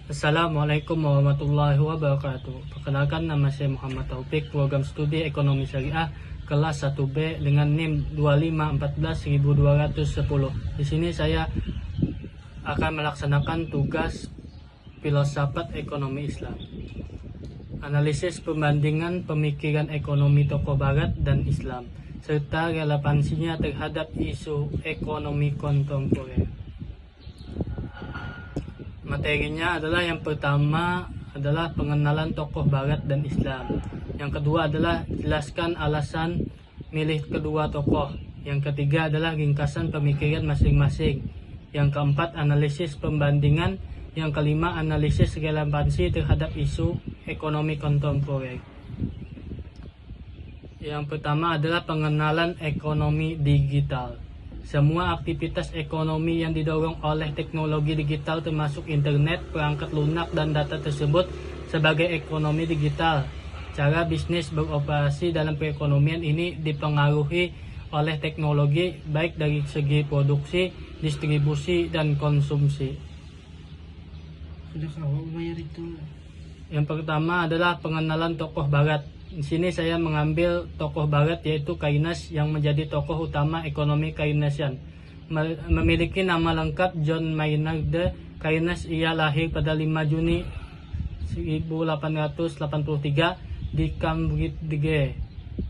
Assalamualaikum warahmatullahi wabarakatuh. Perkenalkan, nama saya Muhammad Taufik, program studi Ekonomi Syariah kelas 1B dengan NIM 25141210. Di sini saya akan melaksanakan tugas filsafat ekonomi Islam. Analisis perbandingan pemikiran ekonomi tokoh barat dan Islam serta relevansinya terhadap isu ekonomi kontemporer. Materinya adalah yang pertama adalah pengenalan tokoh barat dan Islam. Yang kedua adalah jelaskan alasan milih kedua tokoh. Yang ketiga adalah ringkasan pemikiran masing-masing. Yang keempat analisis pembandingan. Yang kelima analisis relevansi terhadap isu ekonomi kontemporer. Yang pertama adalah pengenalan ekonomi digital. Semua aktivitas ekonomi yang didorong oleh teknologi digital termasuk internet, perangkat lunak, dan data tersebut sebagai ekonomi digital. Cara bisnis beroperasi dalam perekonomian ini dipengaruhi oleh teknologi baik dari segi produksi, distribusi, dan konsumsi. Yang pertama adalah pengenalan tokoh barat. Di sini saya mengambil tokoh barat yaitu Keynes yang menjadi tokoh utama ekonomi Keynesian. Memiliki nama lengkap John Maynard Keynes. Ia lahir pada 5 Juni 1883 di Cambridge,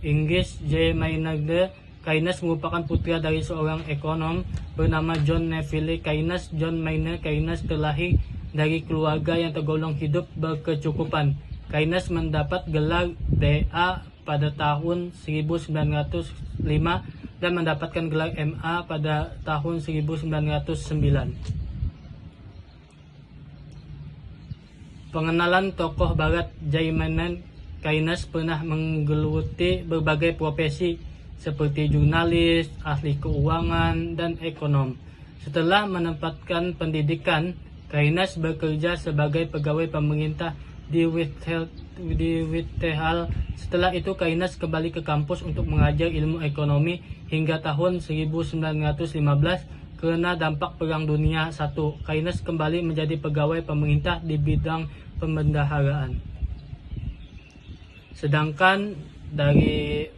Inggris. J. Maynard Keynes merupakan putra dari seorang ekonom bernama John Neville Keynes. John Maynard Keynes terlahir dari keluarga yang tergolong hidup berkecukupan. Keynes mendapat gelar BA pada tahun 1905 dan mendapatkan gelar MA pada tahun 1909. Pengenalan tokoh barat. J. Maynard Keynes pernah menggeluti berbagai profesi seperti jurnalis, ahli keuangan, dan ekonom. Setelah menempatkan pendidikan, Keynes bekerja sebagai pegawai pemerintah di Whitehall. Setelah itu Keynes kembali ke kampus untuk mengajar ilmu ekonomi hingga tahun 1915. Karena dampak Perang Dunia I, Keynes kembali menjadi pegawai pemerintah di bidang pembendaharaan. Sedangkan dari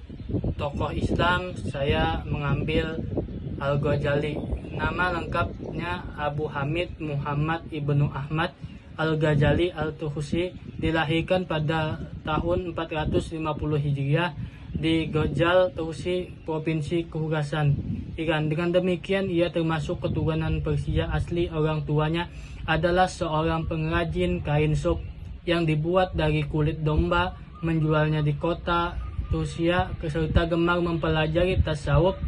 tokoh Islam saya mengambil Al-Ghazali. Nama lengkapnya Abu Hamid Muhammad Ibnu Ahmad Al-Ghazali Al-Tuhusi, dilahirkan pada tahun 450 Hijriah di Ghazal, Tuhusi, Provinsi Khurasan, Iran. Dengan demikian ia termasuk keturunan Persia asli. Orang tuanya adalah seorang pengrajin kain sup yang dibuat dari kulit domba, menjualnya di kota Tusia, serta gemar mempelajari tasawuf.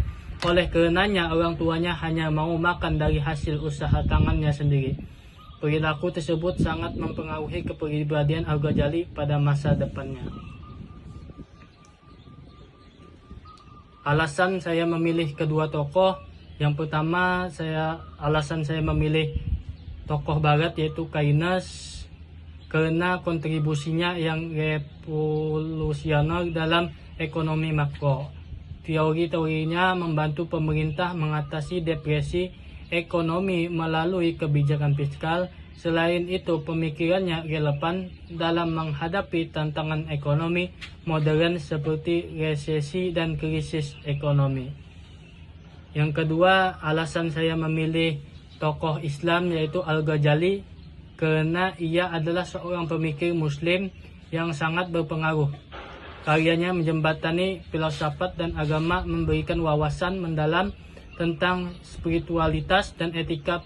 Oleh karenanya orang tuanya hanya mau makan dari hasil usaha tangannya sendiri. Perilaku tersebut sangat mempengaruhi kepribadian Al-Ghazali pada masa depannya. Alasan saya memilih kedua tokoh. Yang pertama, alasan saya memilih tokoh barat yaitu Keynes karena kontribusinya yang revolusioner dalam ekonomi makro. Teori-teorinya membantu pemerintah mengatasi depresi ekonomi melalui kebijakan fiskal. Selain itu, pemikirannya relevan dalam menghadapi tantangan ekonomi modern seperti resesi dan krisis ekonomi. Yang kedua, alasan saya memilih tokoh Islam yaitu Al-Ghazali karena ia adalah seorang pemikir Muslim yang sangat berpengaruh. Karyanya menjembatani filsafat dan agama, memberikan wawasan mendalam tentang spiritualitas dan etika.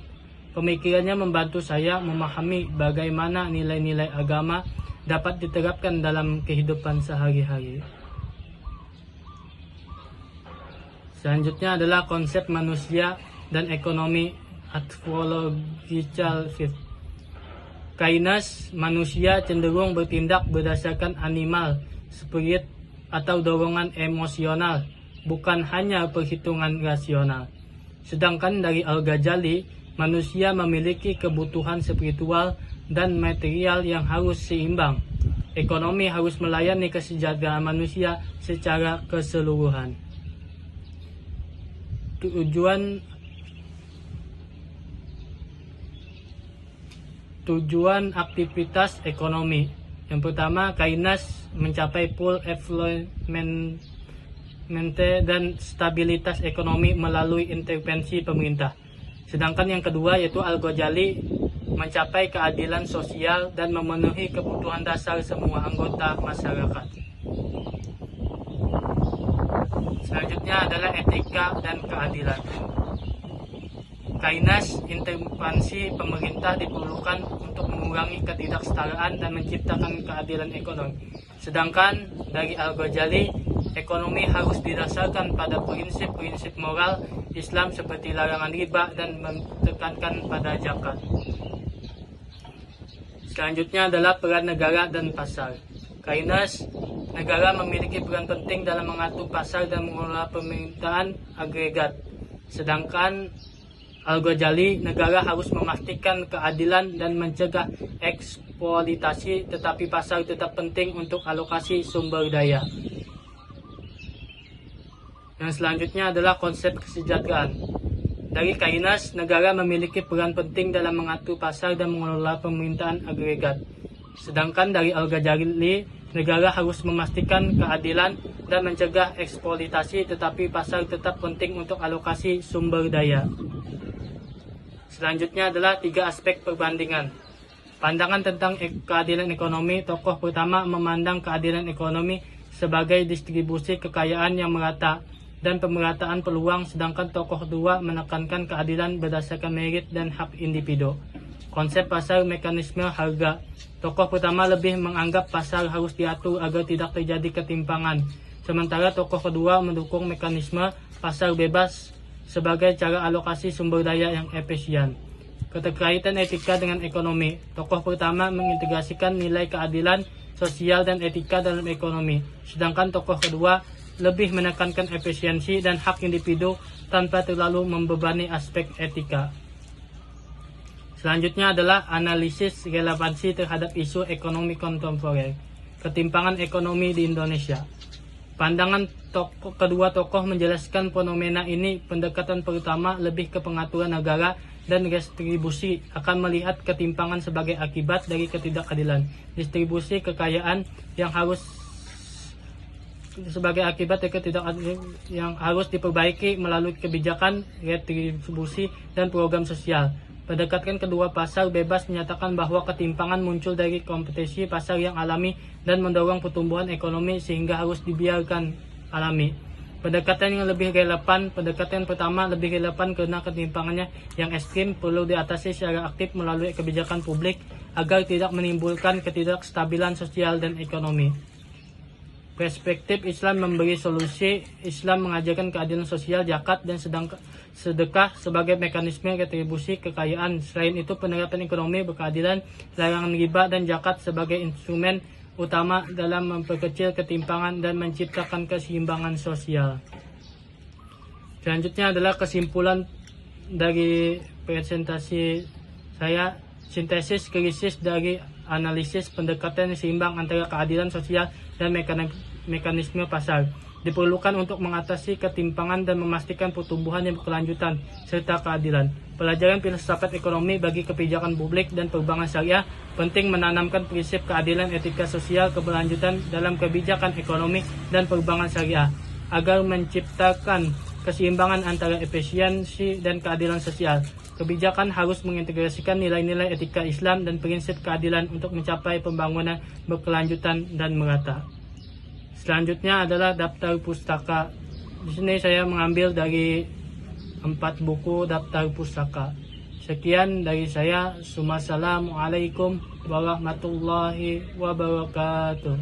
Pemikirannya membantu saya memahami bagaimana nilai-nilai agama dapat diterapkan dalam kehidupan sehari-hari. Selanjutnya adalah konsep manusia dan ekonomi anthropological shift. Keynes, manusia cenderung bertindak berdasarkan animal spirit atau dorongan emosional, bukan hanya perhitungan rasional. Sedangkan dari Al-Ghazali, manusia memiliki kebutuhan spiritual dan material yang harus seimbang. Ekonomi harus melayani kesejahteraan manusia secara keseluruhan. tujuan aktivitas ekonomi. Yang pertama, Kainas mencapai full employment dan stabilitas ekonomi melalui intervensi pemerintah. Sedangkan yang kedua yaitu Al-Ghazali mencapai keadilan sosial dan memenuhi kebutuhan dasar semua anggota masyarakat. Selanjutnya adalah etika dan keadilan. Kainas, intervensi pemerintah diperlukan untuk mengurangi ketidaksetaraan dan menciptakan keadilan ekonomi. Sedangkan dari Al-Ghazali, ekonomi harus didasarkan pada prinsip-prinsip moral Islam seperti larangan riba dan menekankan pada zakat. Selanjutnya adalah peran negara dan pasar. Kainas, negara memiliki peran penting dalam mengatur pasar dan mengelola permintaan agregat. Sedangkan Al-Ghazali, negara harus memastikan keadilan dan mencegah eksploitasi, tetapi pasar tetap penting untuk alokasi sumber daya. Yang selanjutnya adalah konsep kesejahteraan. Dari Kainas, negara memiliki peran penting dalam mengatur pasar dan mengelola permintaan agregat. Sedangkan dari Al-Ghazali, negara harus memastikan keadilan dan mencegah eksploitasi, tetapi pasar tetap penting untuk alokasi sumber daya. Selanjutnya adalah 3 aspek perbandingan. Pandangan tentang keadilan ekonomi. Tokoh pertama memandang keadilan ekonomi sebagai distribusi kekayaan yang merata dan pemerataan peluang, sedangkan tokoh kedua menekankan keadilan berdasarkan merit dan hak individu. Konsep pasar, mekanisme harga. Tokoh pertama lebih menganggap pasar harus diatur agar tidak terjadi ketimpangan, sementara tokoh kedua mendukung mekanisme pasar bebas sebagai cara alokasi sumber daya yang efisien. Keterkaitan etika dengan ekonomi. Tokoh pertama mengintegrasikan nilai keadilan sosial dan etika dalam ekonomi, sedangkan tokoh kedua lebih menekankan efisiensi dan hak individu tanpa terlalu membebani aspek etika. Selanjutnya adalah analisis relevansi terhadap isu ekonomi kontemporer. Ketimpangan ekonomi di Indonesia. Pandangan kedua tokoh menjelaskan fenomena ini. Pendekatan pertama lebih ke pengaturan negara dan redistribusi, akan melihat ketimpangan sebagai akibat dari ketidakadilan. Distribusi kekayaan yang harus sebagai akibat dari ketidakadilan yang harus diperbaiki melalui kebijakan redistribusi dan program sosial. Pendekatan kedua pasar bebas menyatakan bahwa ketimpangan muncul dari kompetisi pasar yang alami dan mendorong pertumbuhan ekonomi sehingga harus dibiarkan alami. Pendekatan yang lebih relevan, pendekatan pertama lebih relevan karena ketimpangannya yang ekstrim perlu diatasi secara aktif melalui kebijakan publik agar tidak menimbulkan ketidakstabilan sosial dan ekonomi. Perspektif Islam memberi solusi. Islam mengajarkan keadilan sosial, zakat, dan sedekah sebagai mekanisme retribusi kekayaan. Selain itu, penerapan ekonomi berkeadilan, larangan riba, dan zakat sebagai instrumen utama dalam memperkecil ketimpangan dan menciptakan keseimbangan sosial. Selanjutnya adalah kesimpulan dari presentasi saya. Sintesis krisis dari analisis pendekatan seimbang antara keadilan sosial dan mekanisme pasar diperlukan untuk mengatasi ketimpangan dan memastikan pertumbuhan yang berkelanjutan serta keadilan. Pelajaran filsafat ekonomi bagi kebijakan publik dan perubahan syariah penting menanamkan prinsip keadilan, etika sosial, keberlanjutan dalam kebijakan ekonomi dan perubahan syariah agar menciptakan keseimbangan antara efisiensi dan keadilan sosial. Kebijakan harus mengintegrasikan nilai-nilai etika Islam dan prinsip keadilan untuk mencapai pembangunan berkelanjutan dan merata. Selanjutnya adalah daftar pustaka. Di sini saya mengambil dari 4 buku daftar pustaka. Sekian dari saya. Assalamualaikum warahmatullahi wabarakatuh.